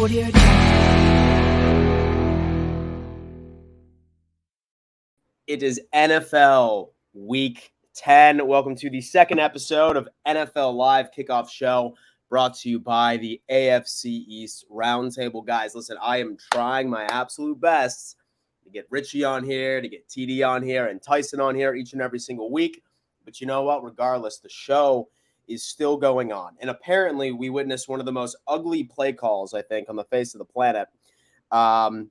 Audio Jungle. It is NFL Week 10. Welcome to the second episode of NFL Live Kickoff Show, brought to you by the AFC East Roundtable. Guys, listen, I am trying my absolute best to get Richie on here, to get TD on here, and Tyson on here each and every single week. But you know what? Regardless, the show is still going on. And apparently, we witnessed one of the most ugly play calls, I think, on the face of the planet. And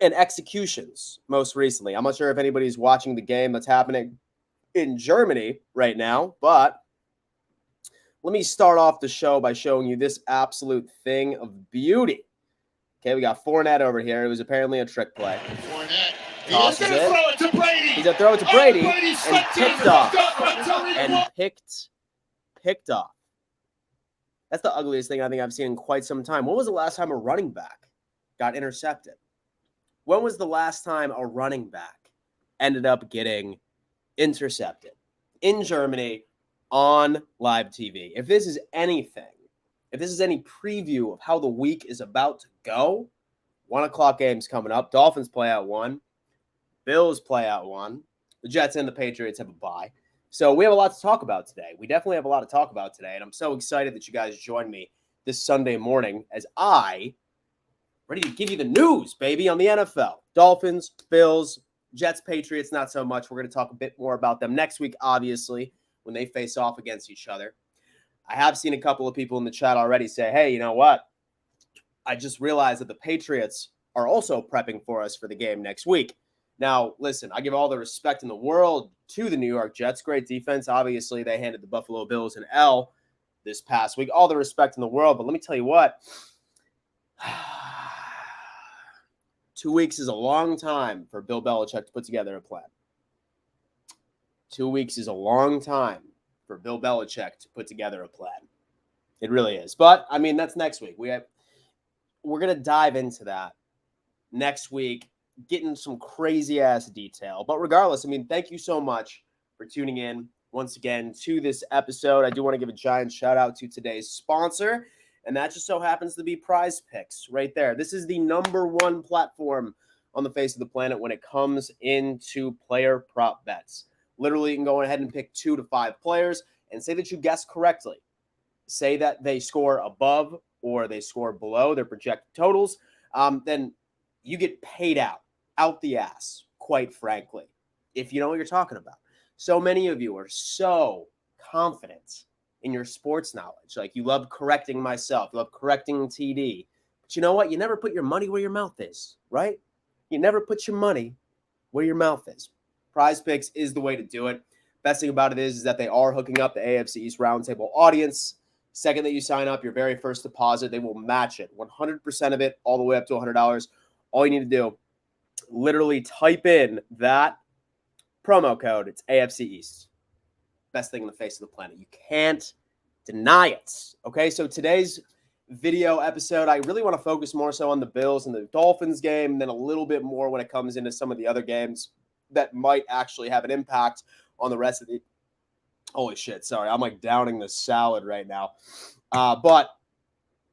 executions, most recently. I'm not sure if anybody's watching the game that's happening in Germany right now, but let me start off the show by showing you this absolute thing of beauty. Okay, we got Fournette over here. It was apparently a trick play. Fournette. Tosses it. Throw it to Brady. He's going to throw it to Brady Brady's and picked off. And picked off. That's the ugliest thing I think I've seen in quite some time. When was the last time a running back got intercepted? When was the last time a running back ended up getting intercepted in Germany on live TV? If this is anything, if this is any preview of how the week is about to go, 1 o'clock game's coming up. Dolphins play out 1. Bills play out 1. The Jets and the Patriots have a bye. So we have a lot to talk about today. We definitely have a lot to talk about today, and I'm so excited that you guys joined me this Sunday morning as ready to give you the news, baby, on the NFL. Dolphins, Bills, Jets, Patriots, not so much. We're going to talk a bit more about them next week, obviously, when they face off against each other. I have seen a couple of people in the chat already say, hey, you know what? I just realized that the Patriots are also prepping for us for the game next week. Now, listen, I give all the respect in the world to the New York Jets. Great defense. Obviously, they handed the Buffalo Bills an L this past week. All the respect in the world. But let me tell you what. 2 weeks is a long time for Bill Belichick to put together a plan. 2 weeks is a long time for Bill Belichick to put together a plan. It really is. But, I mean, that's next week. We're going to dive into that next week, getting some crazy-ass detail. But regardless, I mean, thank you so much for tuning in once again to this episode. I do want to give a giant shout-out to today's sponsor, and that just so happens to be Prize Picks right there. This is the #1 platform on the face of the planet when it comes into player prop bets. Literally, you can go ahead and pick 2 to 5 players and say that you guessed correctly. Say that they score above or they score below their projected totals. Then you get paid out the ass, quite frankly, if you know what you're talking about. So many of you are so confident in your sports knowledge. Like, you love correcting myself, you love correcting TD. But you know what? You never put your money where your mouth is, right? You never put your money where your mouth is. Prize Picks is the way to do it. Best thing about it is that they are hooking up the AFC East Roundtable audience. Second that you sign up, your very first deposit, they will match it. 100% of it, all the way up to $100. All you need to do, literally type in that promo code. It's AFC East. Best thing on the face of the planet. You can't deny it. Okay, so today's video episode, I really want to focus more so on the Bills and the Dolphins game, then a little bit more when it comes into some of the other games that might actually have an impact on the rest of the... Holy shit, sorry. I'm like downing the salad right now. But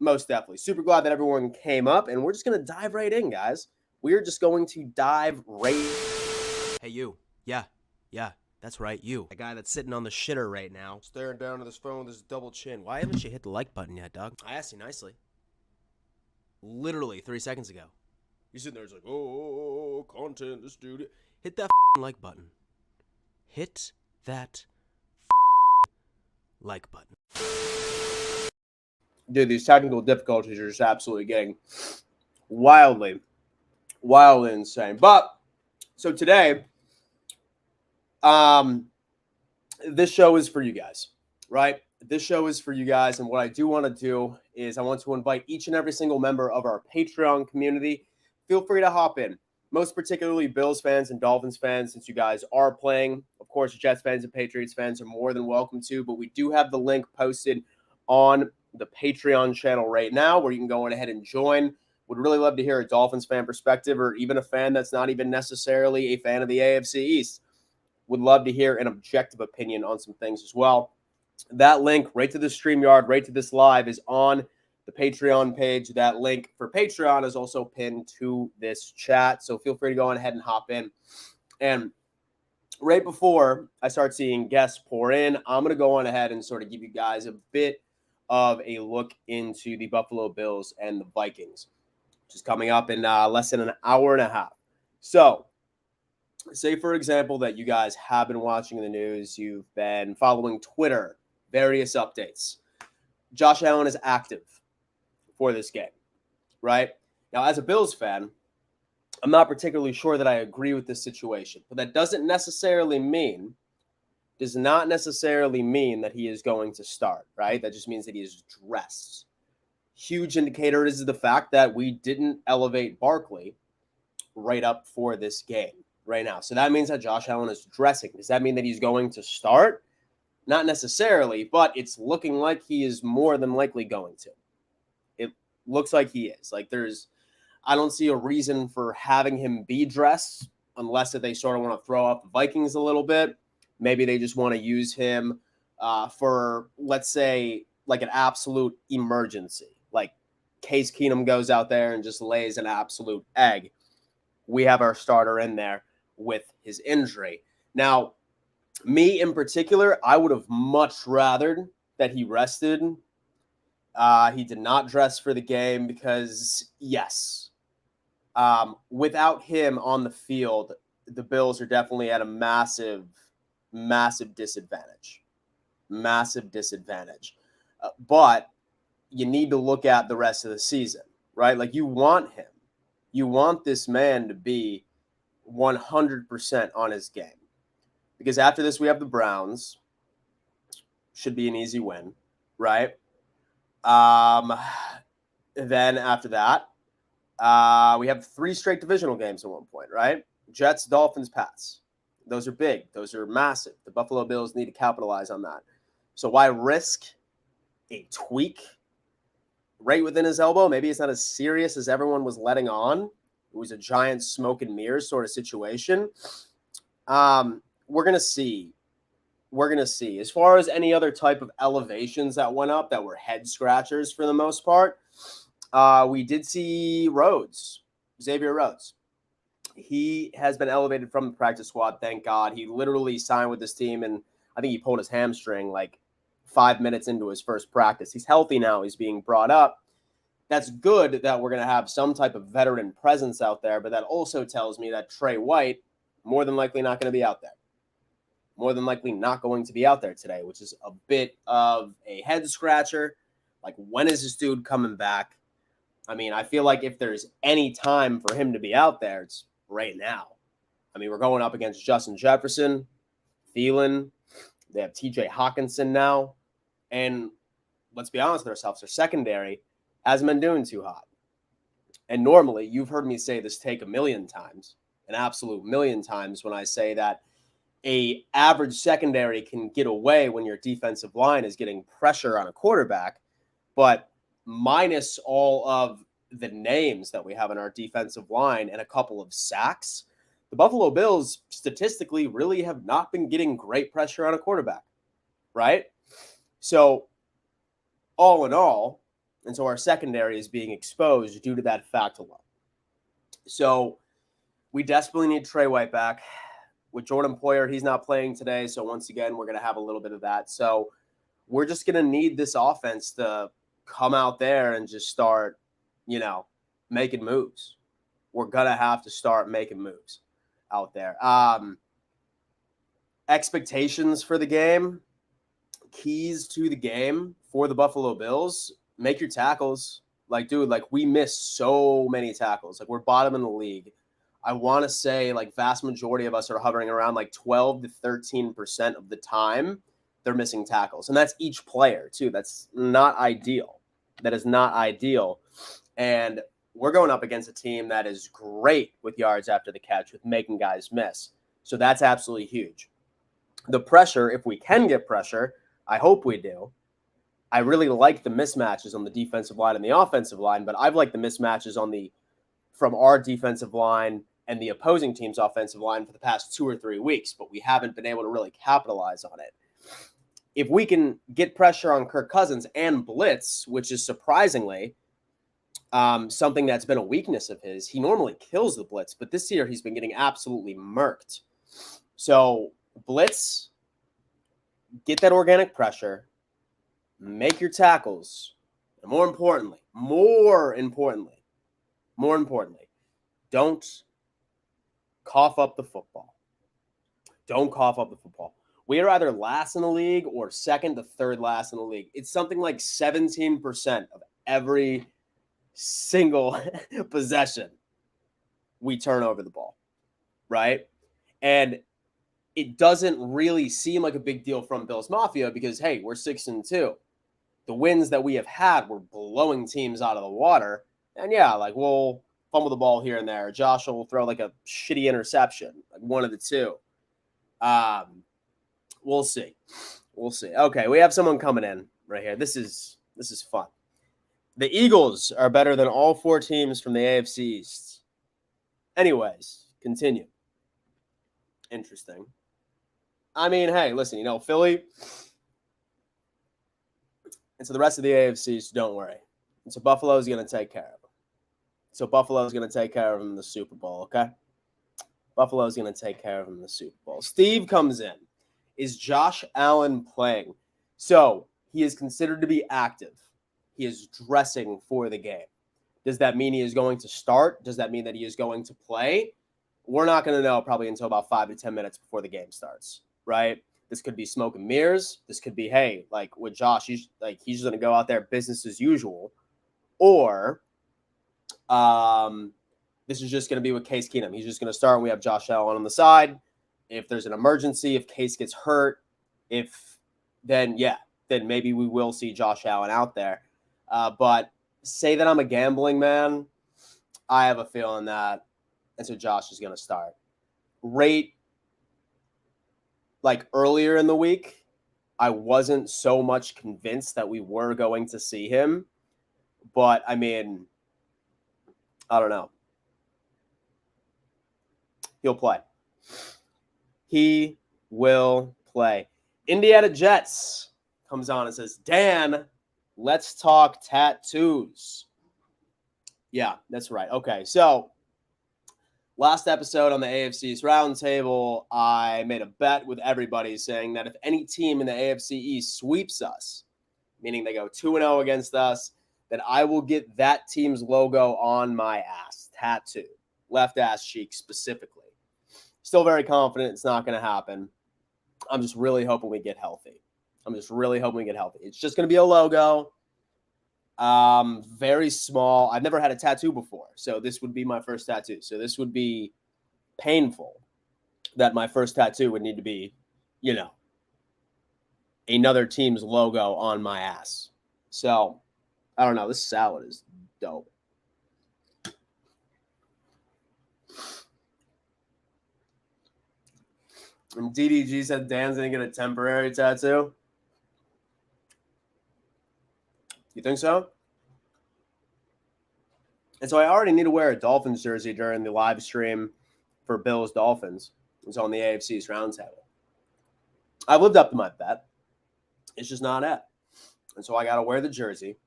most definitely. Super glad that everyone came up, and we're just going to dive right in, guys. We're just going to dive right in. Hey, you. Yeah. That's right, you. The guy that's sitting on the shitter right now, staring down at his phone with his double chin. Why haven't you hit the like button yet, dog? I asked you nicely. Literally 3 seconds ago. You're sitting there, it's like, oh, content, this dude. Hit that like button. Hit that like button. Dude, these technical difficulties are just absolutely getting wildly insane. But, so today... this show is for you guys, right? This show is for you guys, and what I do want to do is I want to invite each and every single member of our Patreon community. Feel free to hop in, most particularly Bills fans and Dolphins fans, since you guys are playing. Of course, Jets fans and Patriots fans are more than welcome to, but we do have the link posted on the Patreon channel right now where you can go ahead and join. Would really love to hear a Dolphins fan perspective, or even a fan that's not even necessarily a fan of the AFC East. Would love to hear an objective opinion on some things as well. That link right to the StreamYard, right to this live, is on the the Patreon page. That link for Patreon is also pinned to this chat. So feel free to go ahead and hop in. And right before I start seeing guests pour in, I'm going to go on ahead and sort of give you guys a bit of a look into the Buffalo Bills and the Vikings, which is coming up in less than an hour and a half. So say, for example, that you guys have been watching the news, you've been following Twitter, various updates. Josh Allen is active for this game, right? Now, as a Bills fan, I'm not particularly sure that I agree with this situation, but that does not necessarily mean that he is going to start, right? That just means that he is dressed. Huge indicator is the fact that we didn't elevate Barkley right up for this game right now. So that means that Josh Allen is dressing. Does that mean that he's going to start? Not necessarily, but it's looking like he is more than likely going to. It looks like he is. Like, I don't see a reason for having him be dressed unless that they sort of want to throw off the Vikings a little bit. Maybe they just want to use him for, let's say, like an absolute emergency. Like Case Keenum goes out there and just lays an absolute egg. We have our starter in there with his injury. Now, me in particular, I would have much rather that he rested. He did not dress for the game because, yes, without him on the field, the Bills are definitely at a massive disadvantage. Massive disadvantage. But you need to look at the rest of the season, right? Like, you want him. You want this man to be 100% on his game. Because after this, we have the Browns. Should be an easy win, right? Then after that, we have 3 straight divisional games at one point, right? Jets, Dolphins, Pats. Those are big. Those are massive. The Buffalo Bills need to capitalize on that. So why risk a tweak right within his elbow? Maybe it's not as serious as everyone was letting on. It was a giant smoke and mirrors sort of situation. We're going to see. As far as any other type of elevations that went up that were head scratchers for the most part, we did see Xavier Rhodes. He has been elevated from the practice squad, thank God. He literally signed with this team, and I think he pulled his hamstring like 5 minutes into his first practice. He's healthy now. He's being brought up. That's good that we're going to have some type of veteran presence out there, but that also tells me that Trey White more than likely not going to be out there. More than likely not going to be out there today, which is a bit of a head scratcher. Like, when is this dude coming back? I mean, I feel like if there's any time for him to be out there, it's right now. I mean, we're going up against Justin Jefferson, Thielen. They have TJ Hawkinson now. And let's be honest with ourselves, their secondary hasn't been doing too hot. And normally, you've heard me say this take a million times, an absolute million times, when I say that a average secondary can get away when your defensive line is getting pressure on a quarterback, but minus all of the names that we have in our defensive line and a couple of sacks, the Buffalo Bills statistically really have not been getting great pressure on a quarterback, right? So all in all, and so our secondary is being exposed due to that fact alone. So we desperately need Trey White back. With Jordan Poyer, he's not playing today, so once again, we're going to have a little bit of that. So we're just going to need this offense to come out there and just start, making moves. We're going to have to start making moves out there. Expectations for the game, keys to the game for the Buffalo Bills, make your tackles. Like, dude, we miss so many tackles. Like, we're bottom in the league. I want to say vast majority of us are hovering around 12 to 13% of the time they're missing tackles. And that's each player too. That's not ideal. That is not ideal. And we're going up against a team that is great with yards after the catch, with making guys miss. So that's absolutely huge. The pressure, if we can get pressure, I hope we do. I really like the mismatches on the defensive line and the offensive line, but I've liked the mismatches from our defensive line and the opposing team's offensive line for the past 2 or 3 weeks, but we haven't been able to really capitalize on it. if we can get pressure on Kirk Cousins and blitz, which is surprisingly something that's been a weakness of his, he normally kills the blitz, but this year he's been getting absolutely murked. So blitz, get that organic pressure, make your tackles, and more importantly, don't cough up the football. Don't cough up the football. We are either last in the league or second to third last in the league. It's something like 17% of every single possession we turn over the ball, right? And it doesn't really seem like a big deal from Bills Mafia because, hey, we're 6-2. The wins that we have had, we're blowing teams out of the water. And yeah, like we'll fumble the ball here and there. Josh will throw like a shitty interception, like one of the two. We'll see. We'll see. Okay, we have someone coming in right here. This is fun. The Eagles are better than all 4 teams from the AFC East. Anyways, continue. Interesting. I mean, hey, listen, Philly. And so the rest of the AFC East, don't worry. And so Buffalo's going to take care of them. So Buffalo's going to take care of them in the Super Bowl, okay? Buffalo's going to take care of them in the Super Bowl. Steve comes in. Is Josh Allen playing? So he is considered to be active. He is dressing for the game. Does that mean he is going to start? Does that mean that he is going to play? We're not going to know probably until about 5 to 10 minutes before the game starts, right? This could be smoke and mirrors. This could be, hey, like with Josh, he's just going to go out there business as usual. Or this is just going to be with Case Keenum. He's just going to start and we have Josh Allen on the side. If there's an emergency, if Case gets hurt, then maybe we will see Josh Allen out there. But say that I'm a gambling man, I have a feeling that, and so Josh is going to start. Like earlier in the week, I wasn't so much convinced that we were going to see him. But, I mean, I don't know. He'll play. He will play. Indiana Jets comes on and says, Dan, let's talk tattoos. Yeah, that's right. Okay, so last episode on the AFC's Roundtable, I made a bet with everybody saying that if any team in the AFC East sweeps us, meaning they go 2-0 against us, then I will get that team's logo on my ass, tattoo, left ass cheek specifically. Still very confident it's not going to happen. I'm just really hoping we get healthy. It's just going to be a logo. Very small. I've never had a tattoo before, so this would be my first tattoo. So this would be painful that my first tattoo would need to be, another team's logo on my ass. So, I don't know. This salad is dope. And DDG said Dan's going to get a temporary tattoo. You think so? And so I already need to wear a Dolphins jersey during the live stream for Bills Dolphins. It's on the AFC's Roundtable. I've lived up to my bet. It's just not it. And so I got to wear the jersey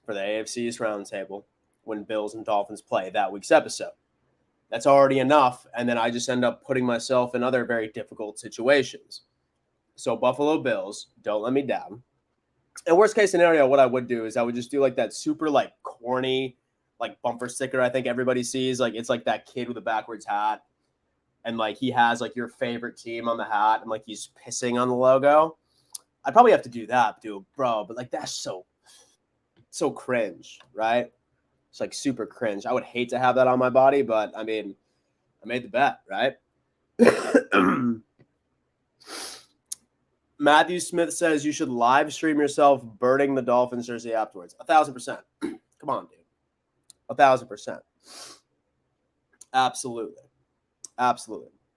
for the AFC's Roundtable when Bills and Dolphins play that week's episode. That's already enough, and then I just end up putting myself in other very difficult situations. So Buffalo Bills, don't let me down. And worst case scenario, what I would do is I would just do like that super like corny like bumper sticker I think everybody sees. Like it's like that kid with a backwards hat, and like he has like your favorite team on the hat, and like he's pissing on the logo. I'd probably have to do that, bro. But like that's so cringe, right? It's like super cringe. I would hate to have that on my body, but I mean, I made the bet, right? Matthew Smith says you should live stream yourself burning the Dolphins jersey afterwards. 1,000%. Come on, dude. 1,000%. Absolutely.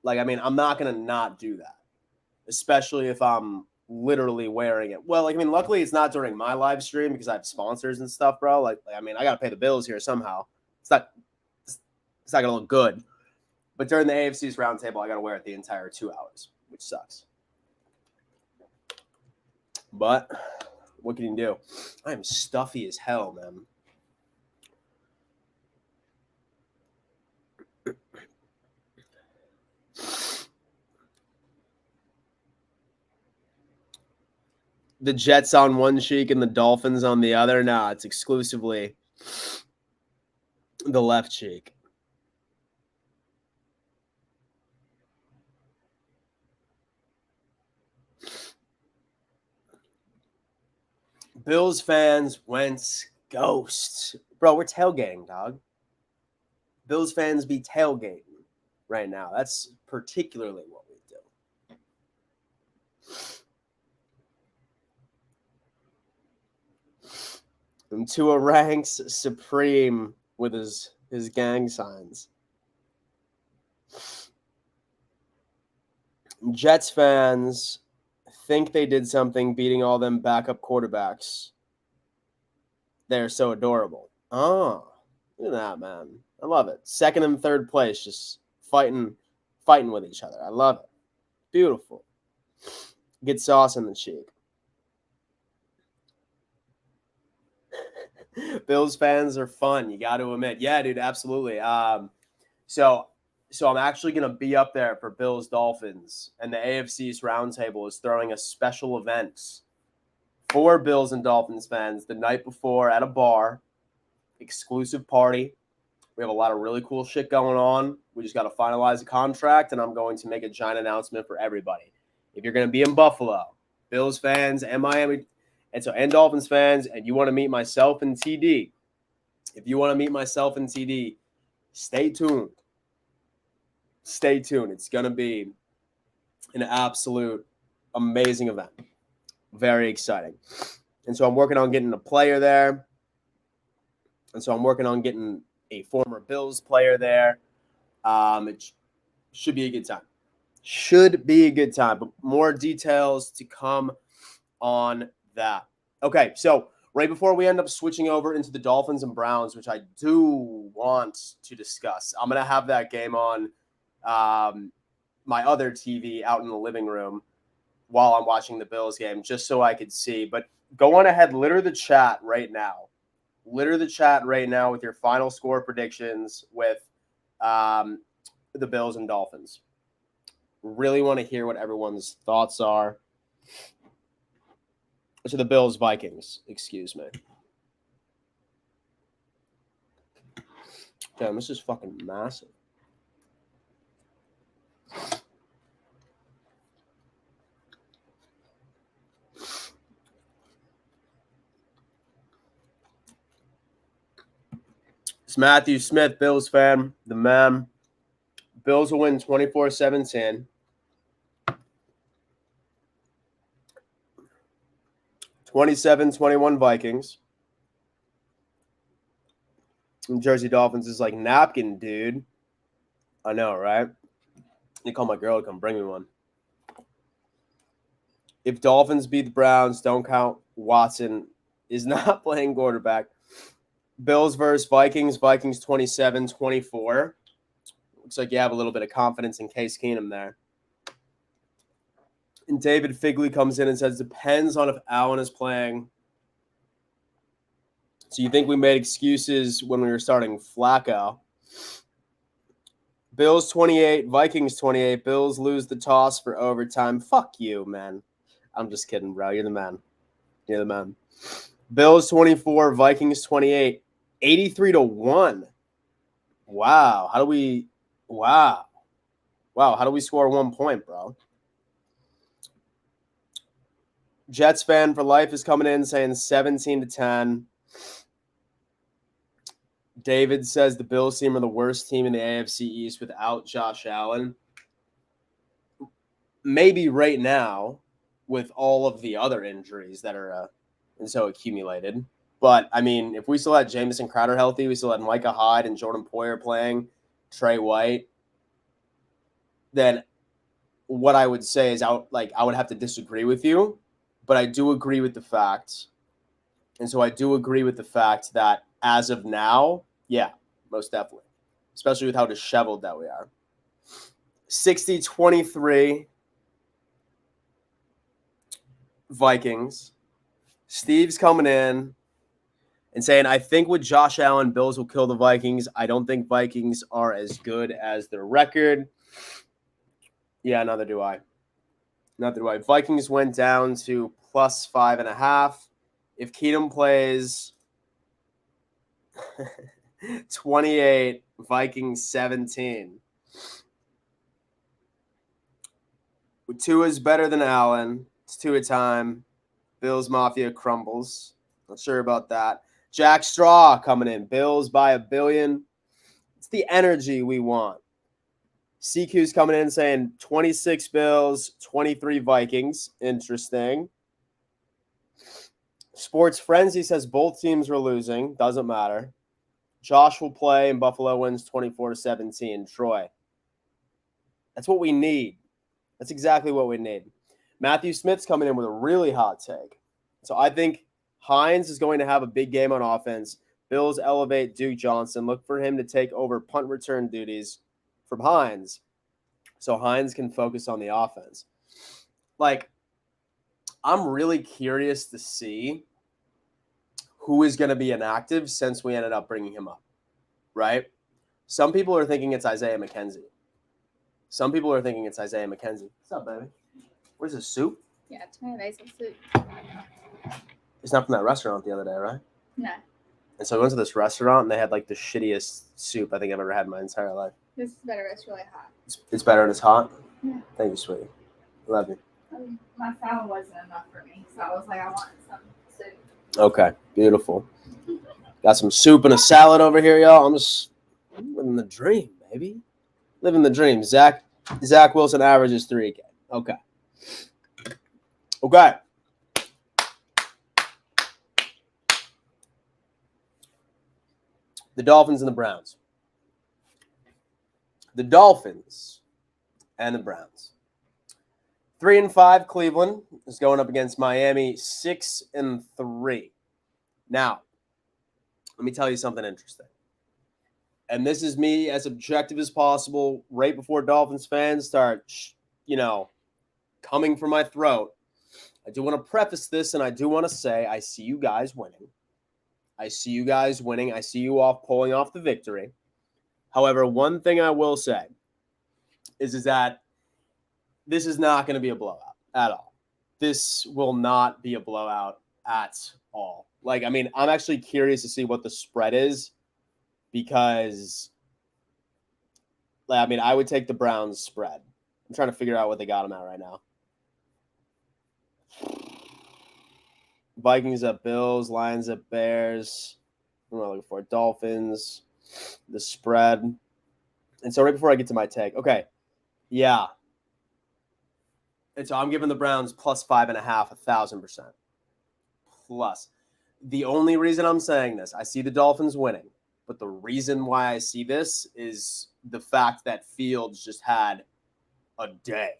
Like, I mean, I'm not going to not do that, especially if I'm literally wearing it. Well, like, I mean, luckily it's not during my live stream because I have sponsors and stuff, bro. Like I mean, I got to pay the bills here somehow. It's not going to look good. But during the AFC's Roundtable, I got to wear it the entire 2 hours, which sucks. But what can you do? I am stuffy as hell, man. The Jets on one cheek and the Dolphins on the other. Nah, it's exclusively the left cheek. Bills fans went ghost. Bro, we're tailgating, dog. Bills fans be tailgating right now. That's particularly what we do. And Tua ranks supreme with his gang signs. Jets fans think they did something beating all them backup quarterbacks. They're so adorable. Oh, look at that, man. I love it. Second and third place, just fighting with each other. I love it. Beautiful. Get sauce in the cheek. Bills fans are fun. You got to admit. Yeah, dude, absolutely. So I'm actually going to be up there for Bills Dolphins, and the AFC's Roundtable is throwing a special event for Bills and Dolphins fans the night before at a bar, exclusive party. We have a lot of really cool shit going on. We just got to finalize a contract, and I'm going to make a giant announcement for everybody. If you're going to be in Buffalo, Bills fans and Miami, and Dolphins fans, and you want to meet myself and TD, if you want to meet myself and TD, stay tuned. Stay tuned. It's going to be an absolute amazing event. Very exciting. And so I'm working on getting a player there. And so I'm working on getting a former Bills player there. It should be a good time. Should be a good time. But more details to come on that. Okay, so right before we end up switching over into the Dolphins and Browns, which I do want to discuss, I'm going to have that game on my other TV out in the living room while I'm watching the Bills game, just so I could see. But go on ahead, litter the chat right now. Litter the chat right now with your final score predictions with the Bills and Dolphins. Really want to hear what everyone's thoughts are. To the Bills Vikings, excuse me. Damn, this is fucking massive. It's Matthew Smith, Bills fan, the man. Bills will win 24-17. 27-21 Vikings. And Jersey Dolphins is like napkin, dude. I know, right? You call my girl to come bring me one. If Dolphins beat the Browns, don't count Watson is not playing quarterback. Bills versus Vikings. Vikings 27-24. Looks like you have a little bit of confidence in Case Keenum there. And David Figley comes in and says, depends on if Allen is playing. So you think we made excuses when we were starting Flacco. Bills 28, Vikings 28. Bills lose the toss for overtime. Fuck you, man. I'm just kidding, bro. You're the man. You're the man. Bills 24, Vikings 28. 83-1. Wow. How do we score 1 point, bro? Jets fan for life is coming in saying 17-10. David says the Bills team are the worst team in the AFC East without Josh Allen. Maybe right now with all of the other injuries that are and so accumulated. But, I mean, if we still had Jamison Crowder healthy, we still had Micah Hyde and Jordan Poyer playing, Trey White, then what I would say is I would have to disagree with you. But I do agree with the fact. And so I do agree with the fact that as of now, yeah, most definitely. Especially with how disheveled that we are. 60-23. Vikings. Steve's coming in and saying, I think with Josh Allen, Bills will kill the Vikings. I don't think Vikings are as good as their record. Yeah, neither do I. Neither do I. Vikings went down to plus 5.5. If Keenum plays 28, Vikings 17. Tua is better than Allen. It's Tua time. Bills Mafia crumbles. Not sure about that. Jack Straw coming in. Bills by $1 billion. It's the energy we want. CQ's coming in saying 26 Bills, 23 Vikings. Interesting. Sports Frenzy says both teams were losing. Doesn't matter. Josh will play and Buffalo wins 24-17. Troy. That's what we need. That's exactly what we need. Matthew Smith's coming in with a really hot take. So I think Hines is going to have a big game on offense. Bills elevate Duke Johnson. Look for him to take over punt return duties from Hines so Hines can focus on the offense. Like, I'm really curious to see who is going to be inactive since we ended up bringing him up, right? Some people are thinking it's Isaiah McKenzie. What's up, baby? What is this, soup? Yeah, tomato basil soup. It's not from that restaurant the other day, right? No. And so I went to this restaurant, and they had, like, the shittiest soup I think I've ever had in my entire life. This is better. It's really hot. It's better and it's hot? Yeah. Thank you, sweetie. Love you. My salad wasn't enough for me, so I was like, I want some soup. Okay, beautiful. Got some soup and a salad over here, y'all. I'm just living the dream, baby. Living the dream. Zach Wilson averages 3K. Okay. The Dolphins and the Browns. The Dolphins and the Browns. 3-5 Cleveland is going up against Miami 6-3. Now, let me tell you something interesting. And this is me as objective as possible right before Dolphins fans start, coming for my throat. I do want to preface this, and I do want to say I see you guys winning. I see you all pulling off the victory. However, one thing I will say is that this is not going to be a blowout at all. This will not be a blowout at all. I'm actually curious to see what the spread is because, I would take the Browns spread. I'm trying to figure out what they got them at right now. Vikings at Bills, Lions at Bears. What am I looking for? Dolphins, the spread. And so right before I get to my take, okay, yeah. And so I'm giving the Browns plus 5.5, 1,000%. Plus. The only reason I'm saying this, I see the Dolphins winning, but the reason why I see this is the fact that Fields just had a day.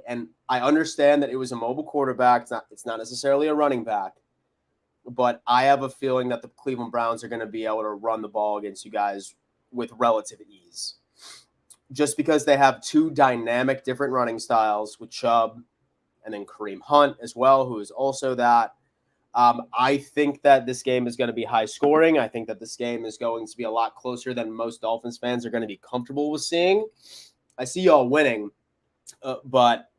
And I understand that it was a mobile quarterback. It's not necessarily a running back, but I have a feeling that the Cleveland Browns are going to be able to run the ball against you guys with relative ease. Just because they have two dynamic different running styles with Chubb and then Kareem Hunt as well, who is also that. I think that this game is going to be high scoring. I think that this game is going to be a lot closer than most Dolphins fans are going to be comfortable with seeing. I see y'all winning, but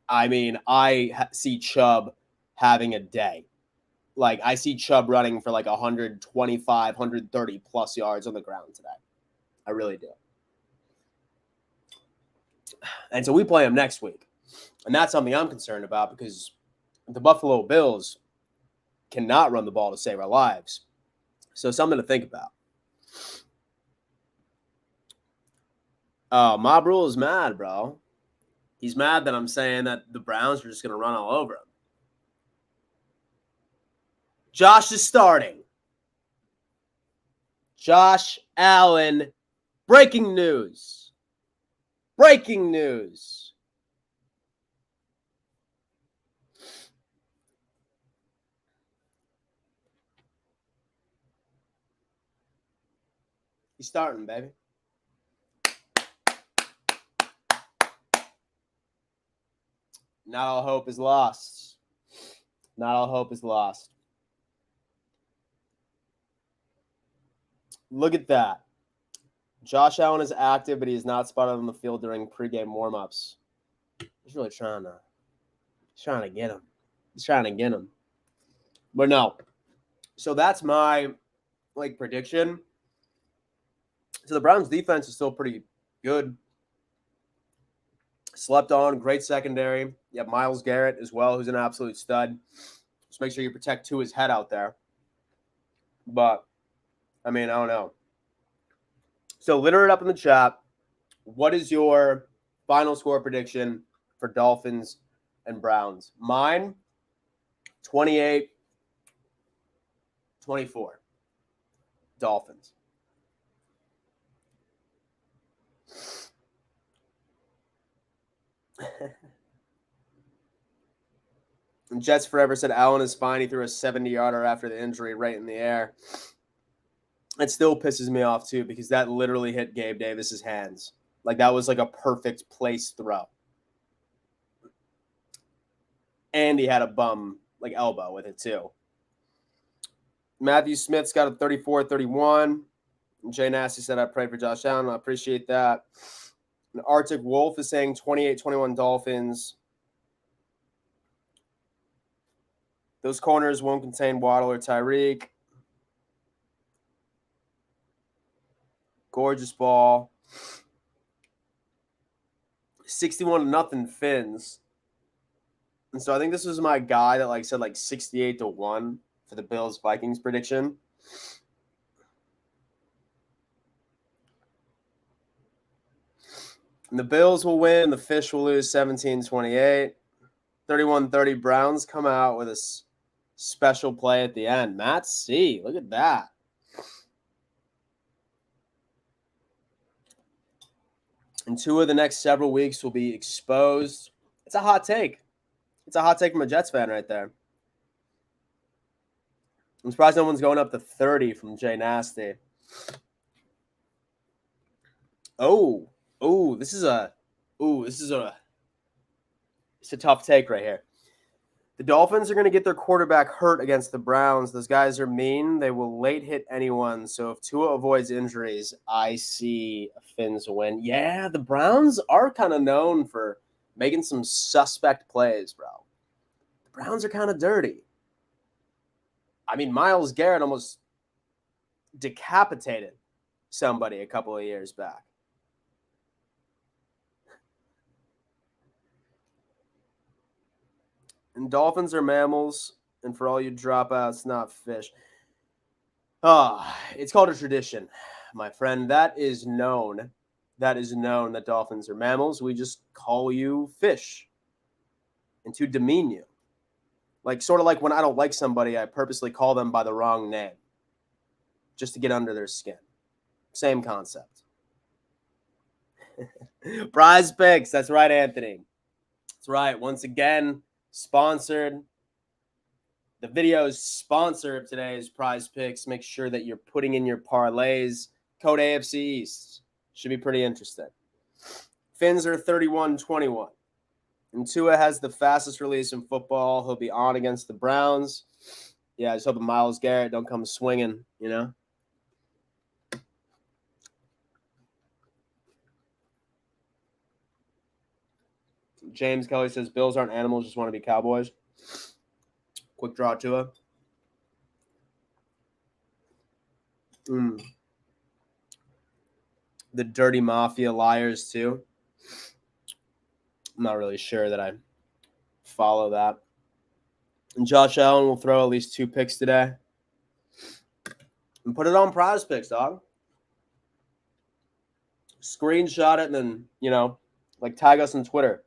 I see Chubb having a day. I see Chubb running for 125, 130 plus yards on the ground today. I really do. And so we play him next week. And that's something I'm concerned about because the Buffalo Bills cannot run the ball to save our lives. So something to think about. Oh, Mob Rule is mad, bro. He's mad that I'm saying that the Browns are just going to run all over him. Josh is starting. Josh Allen. Breaking news. He's starting, baby. Not all hope is lost. Not all hope is lost. Look at that. Josh Allen is active, but he is not spotted on the field during pregame warmups. He's really trying to get him. He's trying to get him. But no. So that's my prediction. So the Browns defense is still pretty good. Slept on, great secondary. You have Myles Garrett as well, who's an absolute stud. Just make sure you protect Tua's head out there. But, I don't know. So litter it up in the chat. What is your final score prediction for Dolphins and Browns? Mine, 28-24. Dolphins. And Jets Forever said Allen is fine. He threw a 70-yarder after the injury right in the air. It still pisses me off, too, because that literally hit Gabe Davis's hands. That was a perfect place throw. And he had a bum, elbow with it, too. Matthew Smith's got a 34-31. Jay Nasty said, I prayed for Josh Allen. I appreciate that. And Arctic Wolf is saying 28-21 Dolphins. Those corners won't contain Waddle or Tyreek. Gorgeous ball. 61-0 Fins. And so I think this was my guy that said 68-1 for the Bills-Vikings prediction. And the Bills will win. The Fish will lose 17-28. 31-30 Browns come out with a special play at the end. Matt C. Look at that. And 2 of the next several weeks will be exposed. It's a hot take. It's a hot take from a Jets fan right there. I'm surprised no one's going up to 30 from Jay Nasty. It's a tough take right here. The Dolphins are going to get their quarterback hurt against the Browns. Those guys are mean. They will late hit anyone. So if Tua avoids injuries, I see Fins win. Yeah, the Browns are kind of known for making some suspect plays, bro. The Browns are kind of dirty. Myles Garrett almost decapitated somebody a couple of years back. And Dolphins are mammals, and for all you dropouts, not fish. It's called a tradition, my friend. That is known. That is known that Dolphins are mammals. We just call you fish. And to demean you. Sort of like when I don't like somebody, I purposely call them by the wrong name. Just to get under their skin. Same concept. Prize Picks. That's right, Anthony. That's right. Once again, sponsored. The video is sponsored today is Prize Picks. Make sure that you're putting in your parlays. Code AFC East. Should be pretty interesting. Fins are 31-21. And Tua has the fastest release in football. He'll be on against the Browns. Yeah, I just hope Myles Garrett don't come swinging, James Kelly says Bills aren't animals, just want to be Cowboys. Quick draw Tua. The Dirty Mafia liars, too. I'm not really sure that I follow that. And Josh Allen will throw at least 2 picks today. And put it on Prize Picks, dog. Screenshot it and then, tag us on Twitter.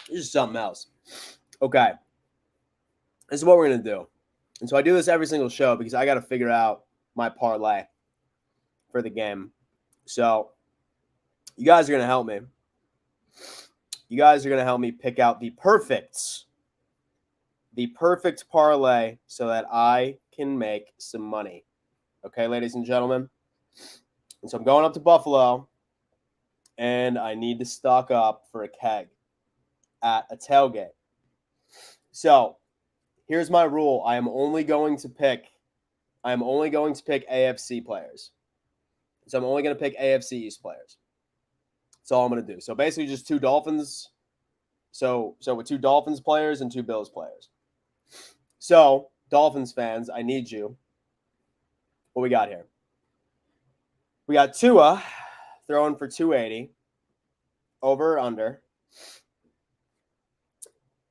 This is something else. Okay. This is what we're going to do. And so I do this every single show because I got to figure out my parlay for the game. So you guys are going to help me. You guys are going to help me pick out the perfect parlay so that I can make some money. Okay, ladies and gentlemen? And so I'm going up to Buffalo, and I need to stock up for a keg at a tailgate. So here's my rule. I am only going to pick AFC players. So I'm only going to pick AFC East players. That's all I'm going to do. So basically just 2 Dolphins. So with 2 Dolphins players and 2 Bills players. So Dolphins fans, I need you. What we got here? We got Tua throwing for 280. Over or under.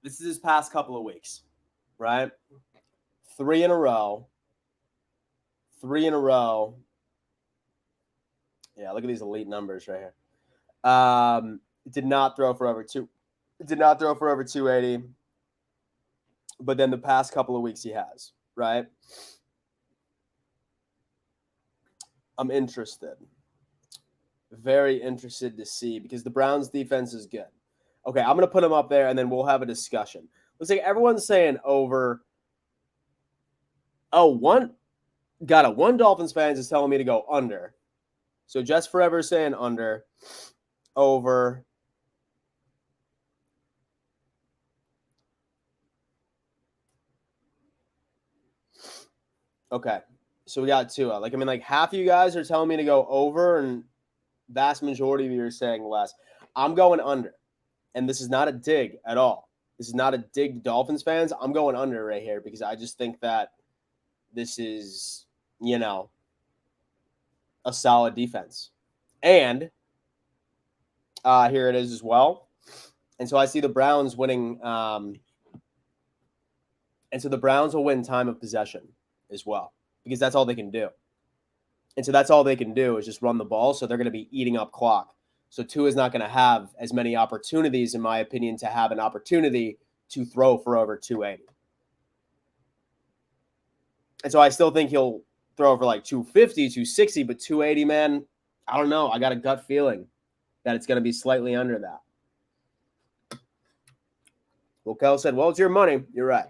This is his past couple of weeks, right? 3 in a row. 3 in a row. Yeah, look at these elite numbers right here. Did not throw for over 280. But then the past couple of weeks he has, right? I'm interested. Very interested to see because the Browns defense is good. Okay, I'm going to put him up there and then we'll have a discussion. Looks like everyone's saying over. One Dolphins fans is telling me to go under. So Just Forever is saying under. Over. Okay, so we got Tua. Like half of you guys are telling me to go over and vast majority of you are saying less. I'm going under. And this is not a dig at all. This is not a dig to Dolphins fans. I'm going under right here because I just think that this is, a solid defense. And here it is as well. And so I see the Browns winning. And so the Browns will win time of possession as well because that's all they can do. And so that's all they can do is just run the ball. So they're going to be eating up clock. So Tua is not going to have as many opportunities, in my opinion, to have an opportunity to throw for over 280. And so I still think he'll throw for like 250, 260, but 280, man, I don't know. I got a gut feeling that it's going to be slightly under that. Well, Kel said, well, it's your money. You're right.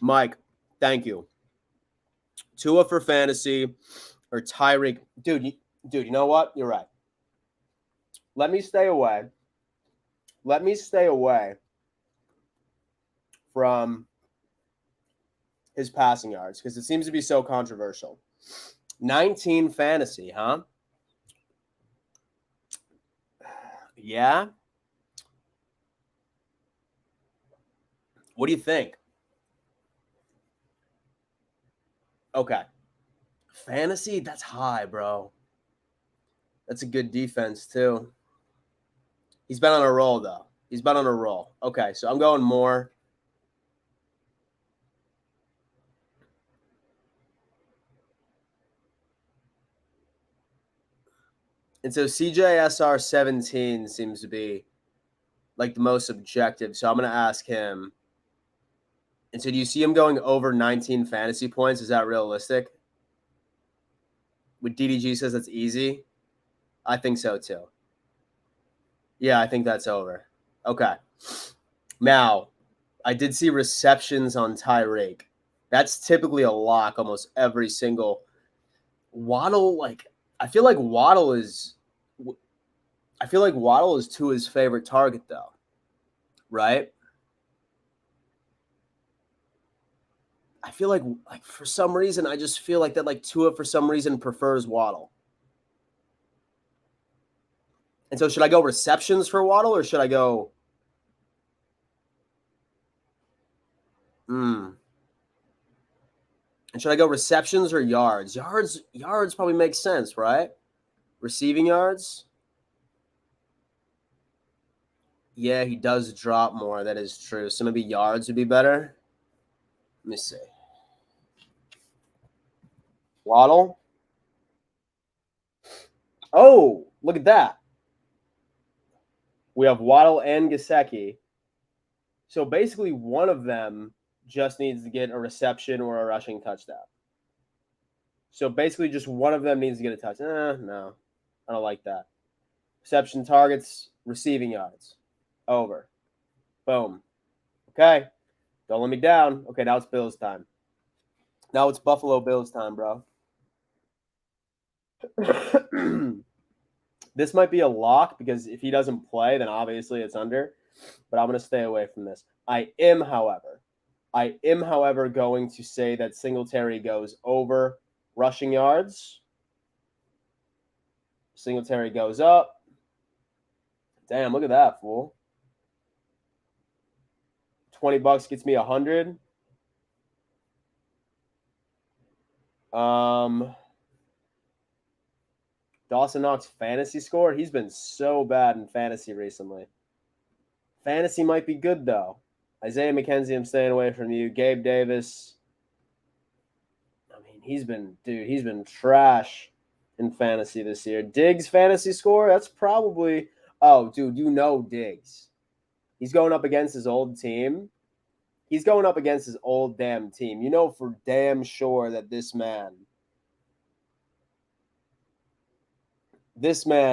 Mike, thank you. Tua for fantasy or Tyreek. Dude, you know what? You're right. Let me stay away from his passing yards because it seems to be so controversial. 19 fantasy, huh? Yeah? What do you think? Okay. Fantasy? That's high, bro. That's a good defense, too. He's been on a roll, though. Okay, so I'm going more. And so CJSR 17 seems to be like the most objective. So I'm going to ask him. And so do you see him going over 19 fantasy points? Is that realistic? With DDG says that's easy. I think so too. Yeah, I think that's over. Okay. Now, I did see receptions on Tyreek. That's typically a lock almost every single. Waddle, I feel like Waddle is Tua's favorite target, though. Right? I feel like for some reason, I just feel like that Tua for some reason prefers Waddle. And so should I go receptions for Waddle or should I go And should I go receptions or yards? Yards probably makes sense, right? Receiving yards? Yeah, he does drop more. That is true. So maybe yards would be better. Let me see. Waddle. Oh, look at that. We have Waddle and Gesicki. So basically one of them just needs to get a reception or a rushing touchdown. So basically just one of them needs to get a touchdown. No, I don't like that. Reception targets, receiving yards. Over. Boom. Okay. Don't let me down. Okay, now it's Bills time. Now it's Buffalo Bills time, bro. This might be a lock because if he doesn't play, then obviously it's under. But I'm going to stay away from this. I am, however, going to say that Singletary goes over rushing yards. Singletary goes up. Damn, look at that, fool. $20 gets me 100. Dawson Knox fantasy score. He's been so bad in fantasy recently. Fantasy might be good, though. Isaiah McKenzie, I'm staying away from you. Gabe Davis. I mean, he's been trash in fantasy this year. Diggs fantasy score, that's probably – oh, dude, you know Diggs. He's going up against his old team. He's going up against his old damn team. You know for damn sure that this man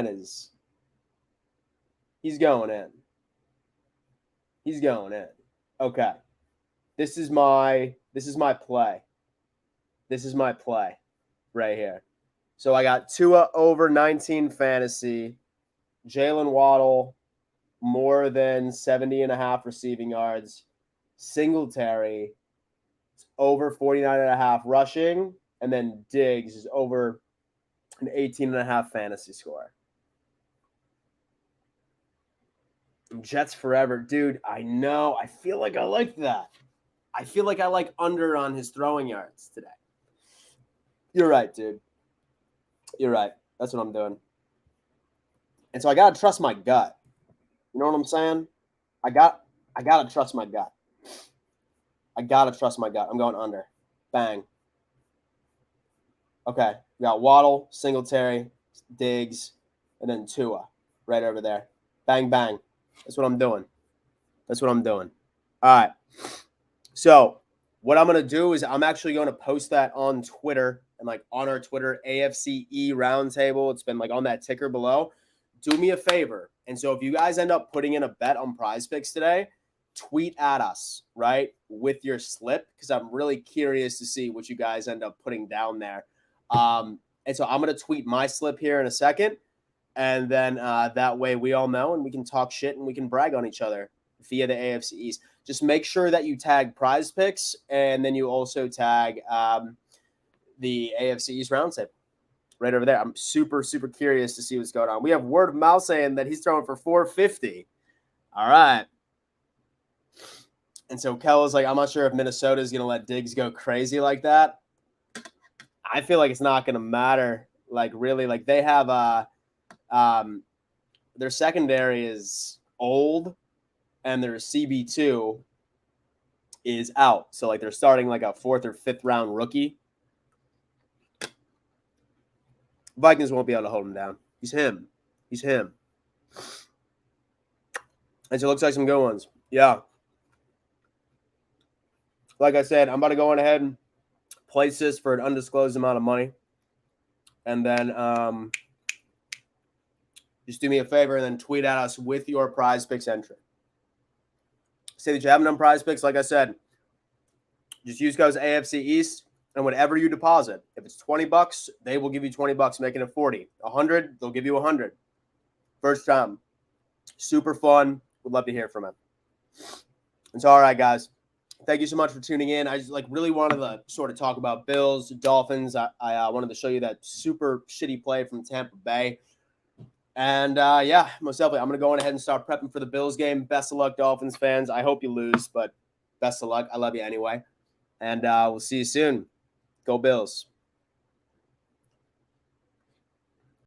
is – he's going in. He's going in. Okay. This is my play. This is my play right here. So I got Tua over 19 fantasy, Jalen Waddle more than 70.5 receiving yards, Singletary over 49.5 rushing, and then Diggs is over an 18.5 fantasy score. Jets forever. Dude, I know. I feel like I like that. I feel like I like under on his throwing yards today. You're right, dude. You're right. That's what I'm doing. And so I got to trust my gut. You know what I'm saying? I got to trust my gut. I got to trust my gut. I'm going under. Bang. Okay. We got Waddle, Singletary, Diggs, and then Tua right over there. Bang, bang. That's what I'm doing. All right. So what I'm going to do is I'm actually going to post that on Twitter and like on our Twitter, AFCE Roundtable. It's been like on that ticker below. Do me a favor. And so if you guys end up putting in a bet on Prize Picks today, tweet at us, right, with your slip, because I'm really curious to see what you guys end up putting down there. And so I'm going to tweet my slip here in a second. And then that way we all know and we can talk shit and we can brag on each other via the AFC East. Just make sure that you tag Prize Picks and then you also tag the AFC East Roundtable right over there. I'm super, super curious to see what's going on. We have word of mouth saying that he's throwing for 450. All right. And so Kel is like, I'm not sure if Minnesota is going to let Diggs go crazy like that. I feel like it's not going to matter. Like, really, like they have their secondary is old and their CB2 is out. So, like, they're starting like a 4th or 5th round rookie. Vikings won't be able to hold him down. He's him. And so it looks like some good ones. Yeah. Like I said, I'm about to go on ahead and place this for an undisclosed amount of money. And then just do me a favor and then tweet at us with your Prize Picks entry. Say that you haven't done Prize Picks. Like I said, just use code AFC East, and whatever you deposit, if it's $20, they will give you $20, making it $40. $100, they'll give you $100. First time. Super fun. Would love to hear from it. And so, all right, guys. Thank you so much for tuning in. I just really wanted to sort of talk about Bills, Dolphins. I wanted to show you that super shitty play from Tampa Bay. And, yeah, most definitely, I'm going to go on ahead and start prepping for the Bills game. Best of luck, Dolphins fans. I hope you lose, but best of luck. I love you anyway. And we'll see you soon. Go Bills.